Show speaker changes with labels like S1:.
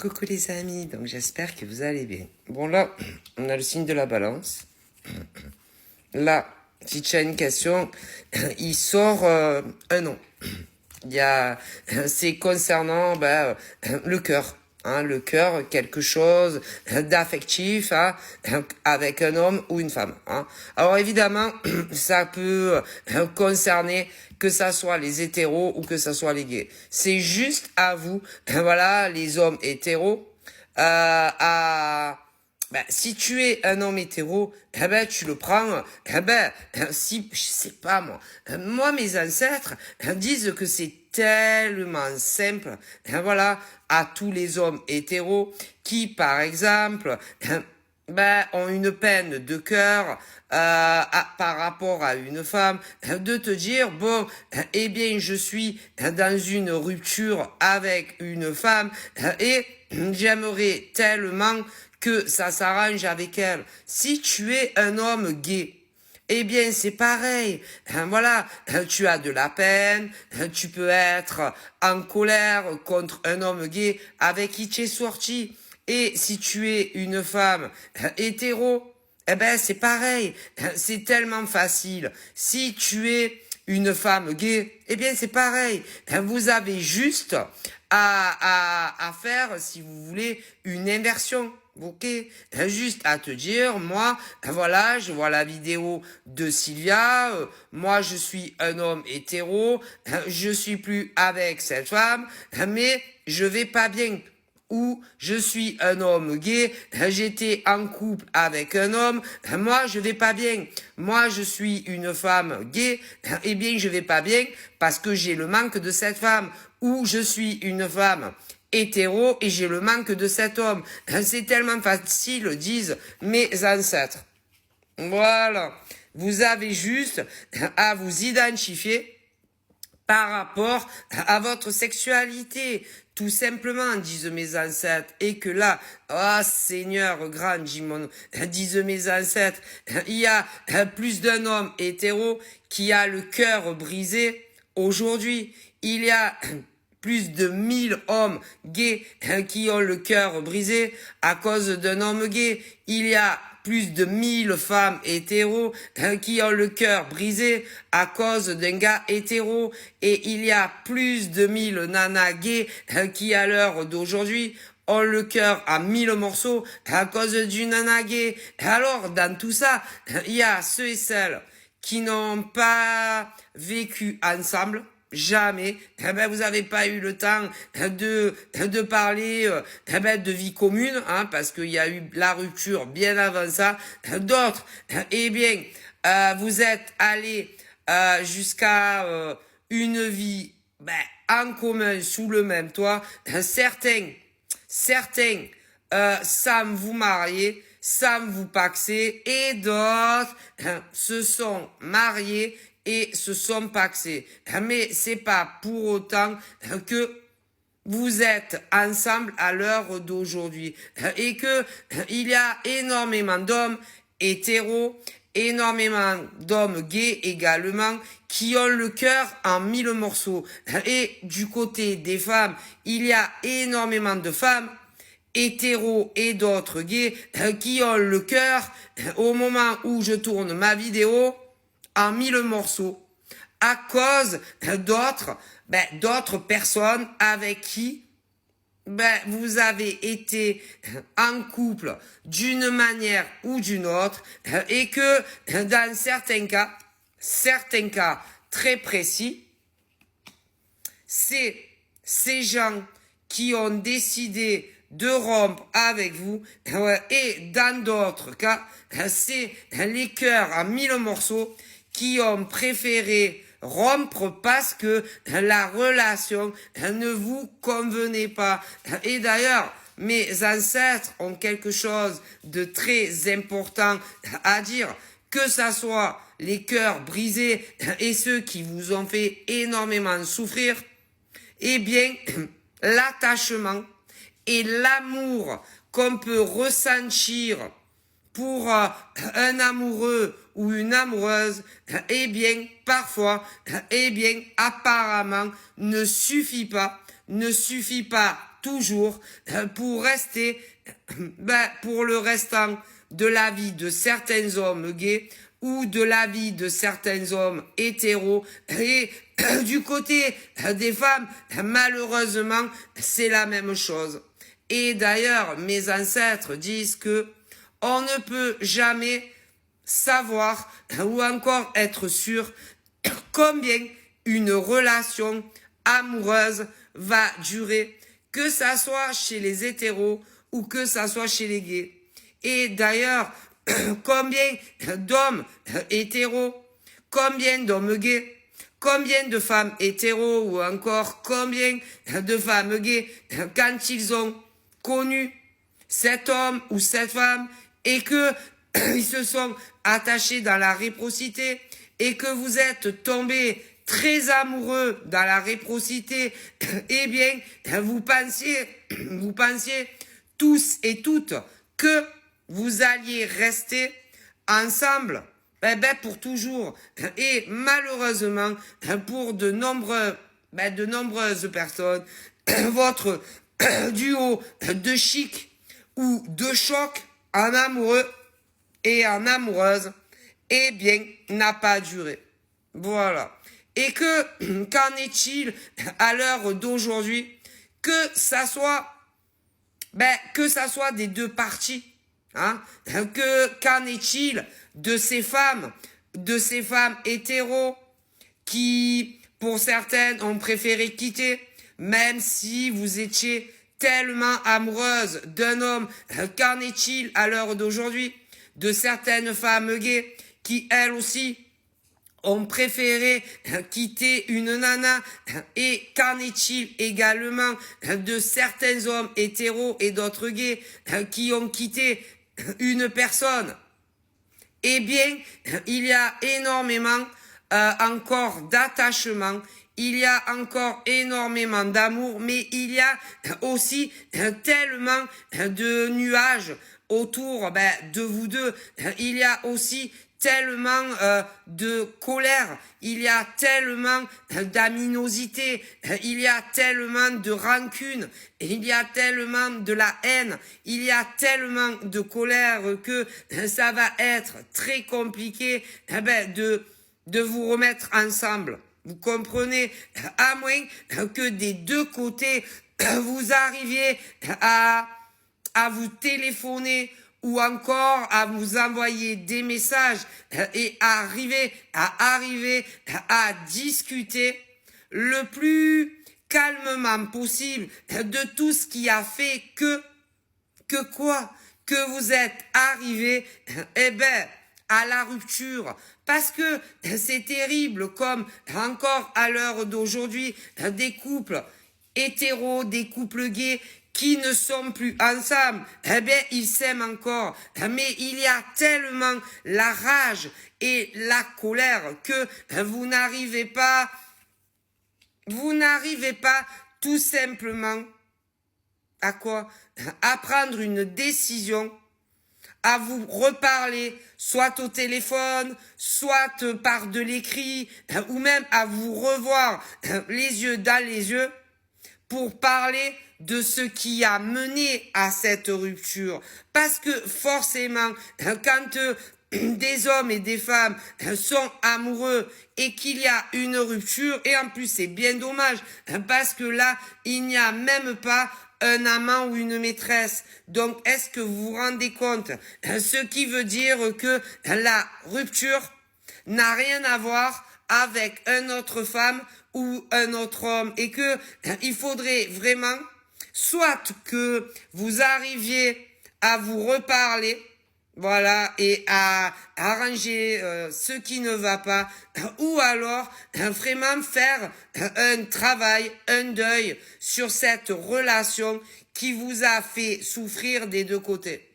S1: Coucou les amis, donc j'espère que vous allez bien. Bon là, on a le signe de la balance. Là, si tu as une question, il sort un nom. C'est concernant le cœur. Hein, le cœur, quelque chose d'affectif hein, avec un homme ou une femme. Hein. Alors évidemment, ça peut concerner que ça soit les hétéros ou que ça soit les gays. C'est juste à vous, voilà, les hommes hétéros, si tu es un homme hétéro, tu le prends, si, je sais pas moi mes ancêtres disent que c'est tellement simple, voilà, à tous les hommes hétéros qui, par exemple, ont une peine de cœur par rapport à une femme, de te dire, bon, eh bien, je suis dans une rupture avec une femme et j'aimerais tellement que ça s'arrange avec elle. Si tu es un homme gay, eh bien, c'est pareil. Voilà, tu as de la peine, tu peux être en colère contre un homme gay avec qui tu es sorti. Et si tu es une femme hétéro, eh ben, c'est pareil. C'est tellement facile. Si tu es une femme gay, eh bien, c'est pareil. Vous avez juste à faire, si vous voulez, une inversion. Ok, juste à te dire, moi, voilà, je vois la vidéo de Sylvia, moi je suis un homme hétéro, je suis plus avec cette femme, mais je vais pas bien. Ou je suis un homme gay, j'étais en couple avec un homme, moi je vais pas bien. Moi je suis une femme gay, eh bien je vais pas bien parce que j'ai le manque de cette femme. Ou je suis une femme hétéro et j'ai le manque de cet homme. C'est tellement facile, disent mes ancêtres. Voilà. Vous avez juste à vous identifier par rapport à votre sexualité. Tout simplement, disent mes ancêtres. Et que là, Seigneur grand, disent mes ancêtres, il y a plus d'un homme hétéro qui a le cœur brisé aujourd'hui. Il y a plus de 1000 hommes gays qui ont le cœur brisé à cause d'un homme gay. Il y a plus de 1000 femmes hétéros qui ont le cœur brisé à cause d'un gars hétéro. Et il y a plus de 1000 nanas gays qui, à l'heure d'aujourd'hui, ont le cœur à 1000 morceaux à cause d'une nana gay. Alors, dans tout ça, il y a ceux et celles qui n'ont pas vécu ensemble, jamais, vous n'avez pas eu le temps de parler de vie commune, hein, parce qu'il y a eu la rupture bien avant ça. D'autres, eh bien, vous êtes allés jusqu'à une vie en commun sous le même toit. Certains sans vous marier, sans vous paxer, et d'autres se sont mariés et se sont paxés. Mais c'est pas pour autant que vous êtes ensemble à l'heure d'aujourd'hui et que il y a énormément d'hommes hétéros, énormément d'hommes gays également qui ont le cœur en 1000 morceaux. Et du côté des femmes, il y a énormément de femmes hétéros et d'autres gays qui ont le cœur au moment où je tourne ma vidéo en 1000 morceaux à cause d'autres personnes avec qui vous avez été en couple d'une manière ou d'une autre et que dans certains cas très précis, c'est ces gens qui ont décidé de rompre avec vous et dans d'autres cas, c'est les cœurs en 1000 morceaux qui ont préféré rompre parce que la relation ne vous convenait pas. Et d'ailleurs, mes ancêtres ont quelque chose de très important à dire, que ça soit les cœurs brisés et ceux qui vous ont fait énormément souffrir, eh bien, l'attachement et l'amour qu'on peut ressentir pour un amoureux ou une amoureuse, eh bien, parfois, apparemment, ne suffit pas toujours pour rester, pour le restant de la vie de certains hommes gays ou de la vie de certains hommes hétéros. Et du côté des femmes, malheureusement, c'est la même chose. Et d'ailleurs, mes ancêtres disent que on ne peut jamais savoir ou encore être sûr combien une relation amoureuse va durer, que ça soit chez les hétéros ou que ça soit chez les gays. Et d'ailleurs, combien d'hommes hétéros, combien d'hommes gays, combien de femmes hétéros ou encore combien de femmes gays, quand ils ont connu cet homme ou cette femme et que ils se sont attachés dans la réciprocité et que vous êtes tombés très amoureux dans la réciprocité, eh bien, vous pensiez tous et toutes que vous alliez rester ensemble pour toujours. Et malheureusement, pour de nombreuses personnes, votre duo de chic ou de choc en amoureux et en amoureuse, eh bien, n'a pas duré. Voilà. Et qu'en est-il à l'heure d'aujourd'hui? Que ça soit des deux parties, hein? Qu'en est-il de ces femmes hétéros qui, pour certaines, ont préféré quitter, même si vous étiez tellement amoureuse d'un homme? Qu'en est-il à l'heure d'aujourd'hui de certaines femmes gays qui, elles aussi, ont préféré quitter une nana? Et qu'en est-il également de certains hommes hétéros et d'autres gays qui ont quitté une personne? Eh bien, il y a énormément encore d'attachement, il y a encore énormément d'amour, mais il y a aussi tellement de nuages autour de vous deux. Il y a aussi tellement de colère, il y a tellement d'aminosité, il y a tellement de rancune, il y a tellement de la haine, il y a tellement de colère que ça va être très compliqué de vous remettre ensemble. Vous comprenez? À moins que des deux côtés, vous arriviez à vous téléphoner ou encore à vous envoyer des messages et arriver à discuter le plus calmement possible de tout ce qui a fait que vous êtes arrivé à la rupture. Parce que c'est terrible comme encore à l'heure d'aujourd'hui des couples hétéros, des couples gays qui ne sont plus ensemble, ils s'aiment encore. Mais il y a tellement la rage et la colère que vous n'arrivez pas tout simplement à quoi? À prendre une décision, à vous reparler, soit au téléphone, soit par de l'écrit, ou même à vous revoir les yeux dans les yeux pour parler de ce qui a mené à cette rupture. Parce que forcément, quand des hommes et des femmes sont amoureux et qu'il y a une rupture, et en plus c'est bien dommage, parce que là, il n'y a même pas un amant ou une maîtresse. Donc, est-ce que vous vous rendez compte? Ce qui veut dire que la rupture n'a rien à voir avec une autre femme ou un autre homme, et que il faudrait vraiment soit que vous arriviez à vous reparler, voilà, et à arranger ce qui ne va pas, ou alors vraiment faire un travail, un deuil sur cette relation qui vous a fait souffrir des deux côtés.